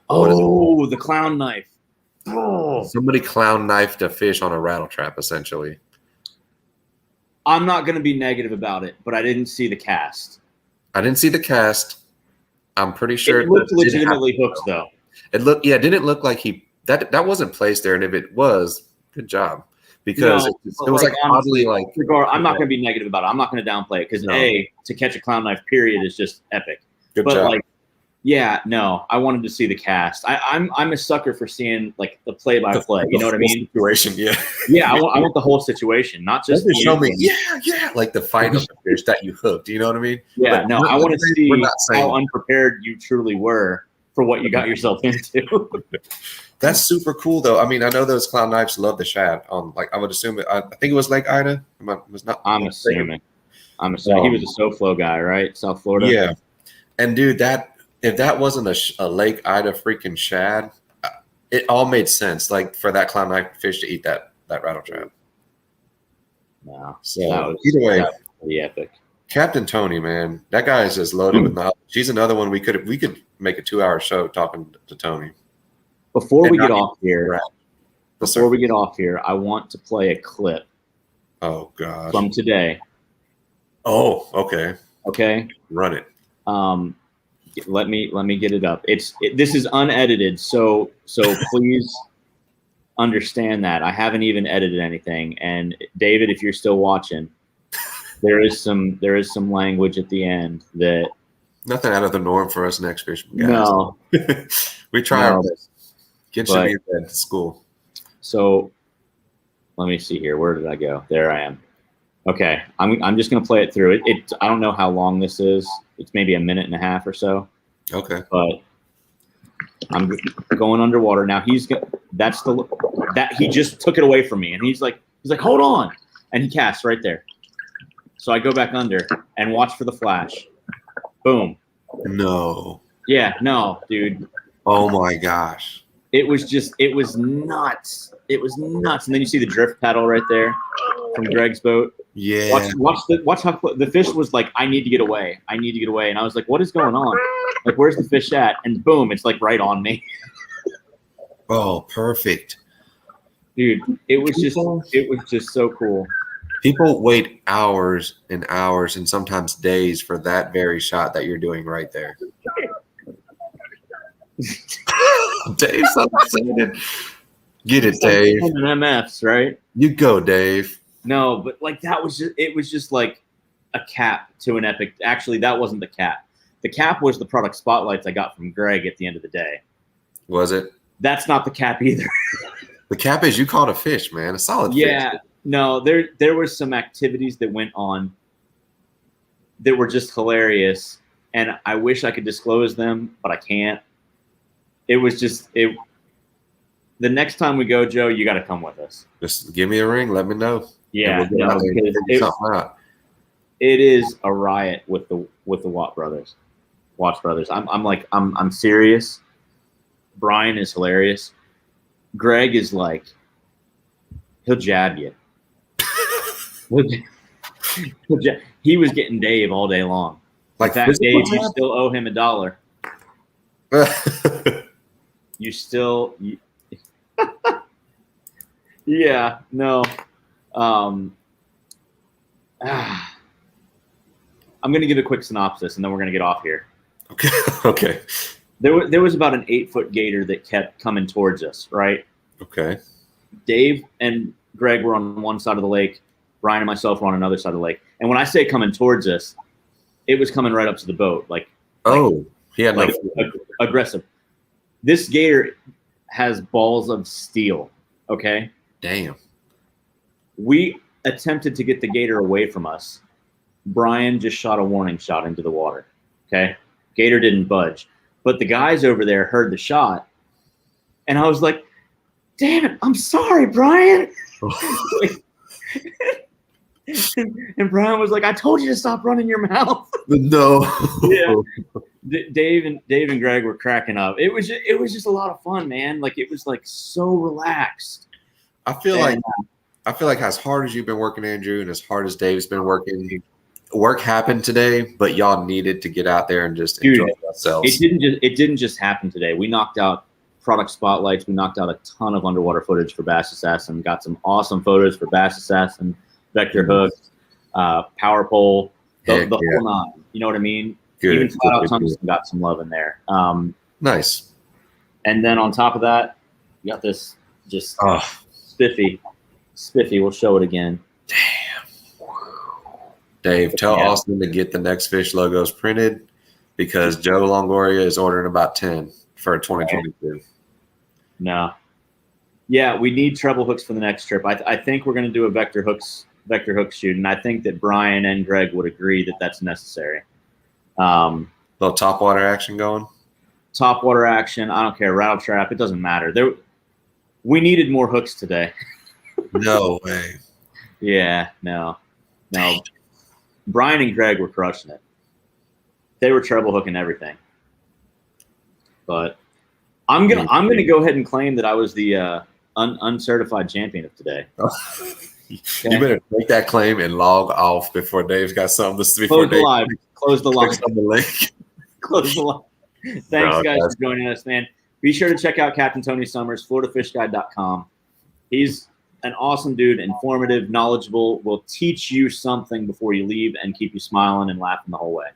Speaker 2: Oh, the clown knife. Oh.
Speaker 1: Somebody clown knifed a fish on a rattle trap, essentially.
Speaker 2: I'm not going to be negative about it, but I didn't see the cast.
Speaker 1: I didn't see the cast. I'm pretty sure
Speaker 2: it looked legitimately hooked, though.
Speaker 1: It didn't look like that wasn't placed there, and if it was, good job, because it was like oddly like.
Speaker 2: I'm not going to be negative about it. I'm not going to downplay it because to catch a clown knife, period, is just epic.
Speaker 1: Good job.
Speaker 2: Like, yeah, no, I wanted to see the cast. I'm a sucker for seeing like the play-by-play. You know what I mean?
Speaker 1: Situation, yeah.
Speaker 2: Yeah, I want the whole situation, not just
Speaker 1: show me. Yeah, like the fight of the fish that you hooked. You know what I mean?
Speaker 2: Yeah, but no, I want to see how unprepared you truly were for what you got yourself into.
Speaker 1: That's super cool, though. I mean, I know those clown knives love the shad. Like I would assume I think it was Lake Ida.
Speaker 2: I'm assuming he was a SoFlo guy, right? South Florida.
Speaker 1: Yeah, and dude, if that wasn't a Lake Ida freaking shad, it all made sense. Like for that clown knife fish to eat that rattle trap.
Speaker 2: Wow.
Speaker 1: So either way,
Speaker 2: that was pretty epic.
Speaker 1: Captain Tony, man, that guy is just loaded with knowledge. She's another one we could make a 2-hour show talking to Tony.
Speaker 2: Before we get off here, I want to play a clip.
Speaker 1: Oh gosh.
Speaker 2: From today.
Speaker 1: Oh, okay.
Speaker 2: Okay.
Speaker 1: Run it.
Speaker 2: Let me get it up. This is unedited, so please understand that I haven't even edited anything. And David, if you're still watching, there is some language at the end that
Speaker 1: nothing out of the norm for us NextFish guys.
Speaker 2: No,
Speaker 1: we try our best. Get you to school.
Speaker 2: So let me see here. Where did I go? There I am. Okay, I'm just gonna play it through. I don't know how long this is. It's maybe a minute and a half or so.
Speaker 1: Okay.
Speaker 2: But I'm going underwater now. He just took it away from me, and he's like, hold on, and he casts right there. So I go back under and watch for the flash. Boom.
Speaker 1: No.
Speaker 2: Yeah, no, dude.
Speaker 1: Oh my gosh.
Speaker 2: It was nuts. It was nuts. And then you see the drift paddle right there from Greg's boat.
Speaker 1: Yeah.
Speaker 2: Watch how the fish was like, I need to get away. And I was like, what is going on? Like, where's the fish at? And boom, it's like right on me.
Speaker 1: Oh, perfect.
Speaker 2: Dude, it was just so cool.
Speaker 1: People wait hours and hours and sometimes days for that very shot that you're doing right there. Dave's so excited. Get it, Dave.
Speaker 2: MFs, right?
Speaker 1: You go, Dave.
Speaker 2: No, but like it was just like a cap to an epic. Actually, that wasn't the cap. The cap was the product spotlights I got from Greg at the end of the day.
Speaker 1: Was it?
Speaker 2: That's not the cap either.
Speaker 1: The cap is you caught a fish, man. A solid fish.
Speaker 2: Yeah. No, there were some activities that went on that were just hilarious, and I wish I could disclose them, but I can't. It was just the next time we go, Joe, you got to come with us.
Speaker 1: Just give me a ring. Let me know.
Speaker 2: Yeah, it is a riot with the Watch brothers. I'm serious. Brian is hilarious. Greg is like, he'll jab you. He was getting Dave all day long.
Speaker 1: Like
Speaker 2: that, Dave, you still owe him $1. You still, yeah, no. I'm going to give a quick synopsis, and then we're going to get off here.
Speaker 1: Okay. Okay.
Speaker 2: There was about an 8-foot gator that kept coming towards us, right?
Speaker 1: Okay.
Speaker 2: Dave and Greg were on one side of the lake. Brian and myself were on another side of the lake. And when I say coming towards us, it was coming right up to the boat.
Speaker 1: He had
Speaker 2: aggressive. This gator has balls of steel, okay?
Speaker 1: Damn.
Speaker 2: We attempted to get the gator away from us. Brian just shot a warning shot into the water, okay? Gator didn't budge. But the guys over there heard the shot, and I was like, damn it, I'm sorry, Brian. And Brian was like, I told you to stop running your mouth.
Speaker 1: No.
Speaker 2: Yeah. Dave and Greg were cracking up. It was just a lot of fun, man. Like, it was like so relaxed.
Speaker 1: I feel like I feel like as hard as you've been working, Andrew, and as hard as Dave's been working, work happened today, but y'all needed to get out there and just enjoy yourselves.
Speaker 2: It didn't just happen today. We knocked out product spotlights. We knocked out a ton of underwater footage for Bass Assassin. Got some awesome photos for Bass Assassin, Vector hooks, power pole, the whole nine. You know what I mean?
Speaker 1: Good.
Speaker 2: Even Flat Out Tungsten got some love in there.
Speaker 1: Nice.
Speaker 2: And then on top of that, you got this just spiffy. We'll show it again.
Speaker 1: Damn. Dave, tell Austin to get the NextFish logos printed because Joe Longoria is ordering about 10 for 2022.
Speaker 2: No. Yeah, we need treble hooks for the next trip. I think we're going to do a vector hooks shoot, and I think that Brian and Greg would agree that that's necessary.
Speaker 1: Little topwater action going?
Speaker 2: Topwater action. I don't care. Rattle trap. It doesn't matter. We needed more hooks today.
Speaker 1: No way.
Speaker 2: Yeah, no. Brian and Greg were crushing it. They were treble hooking everything. But I'm gonna go ahead and claim that I was the uncertified champion of today.
Speaker 1: You better make that claim and log off before Dave's got something to speak.
Speaker 2: Close the live. Close the live.
Speaker 1: On the link.
Speaker 2: Close the live. Thanks, guys, for joining us, man. Be sure to check out Captain Tony Summers, FloridaFishGuide.com. He's an awesome dude, informative, knowledgeable, will teach you something before you leave and keep you smiling and laughing the whole way.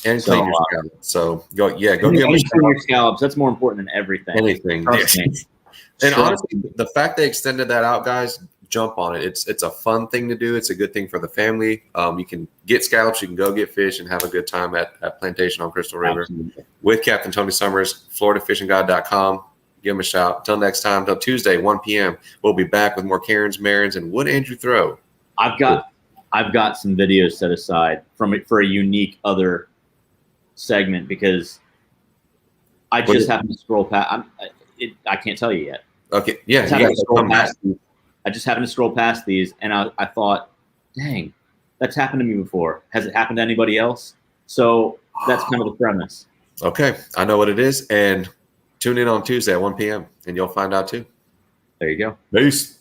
Speaker 1: And clean your scallops. So go give them
Speaker 2: your scallops. That's more important than everything.
Speaker 1: Anything. And honestly, the fact they extended that out, guys, jump on it. It's a fun thing to do. It's a good thing for the family. You can get scallops. You can go get fish and have a good time at Plantation on Crystal River.
Speaker 2: Absolutely.
Speaker 1: With Captain Tony Summers, FloridaFishingGuide.com. Give him a shout. Until next time, until Tuesday, 1 p.m. We'll be back with more Karens, Marins, and Would Andrew Throw?
Speaker 2: I've got some videos set aside for a unique other segment because I just happened to scroll past. I can't tell you yet.
Speaker 1: Okay, yeah,
Speaker 2: I just happened to scroll past these, and I thought, dang, that's happened to me before. Has it happened to anybody else? So that's kind of the premise.
Speaker 1: Okay, I know what it is, and tune in on Tuesday at 1 p.m. and you'll find out too.
Speaker 2: There you go.
Speaker 1: Peace.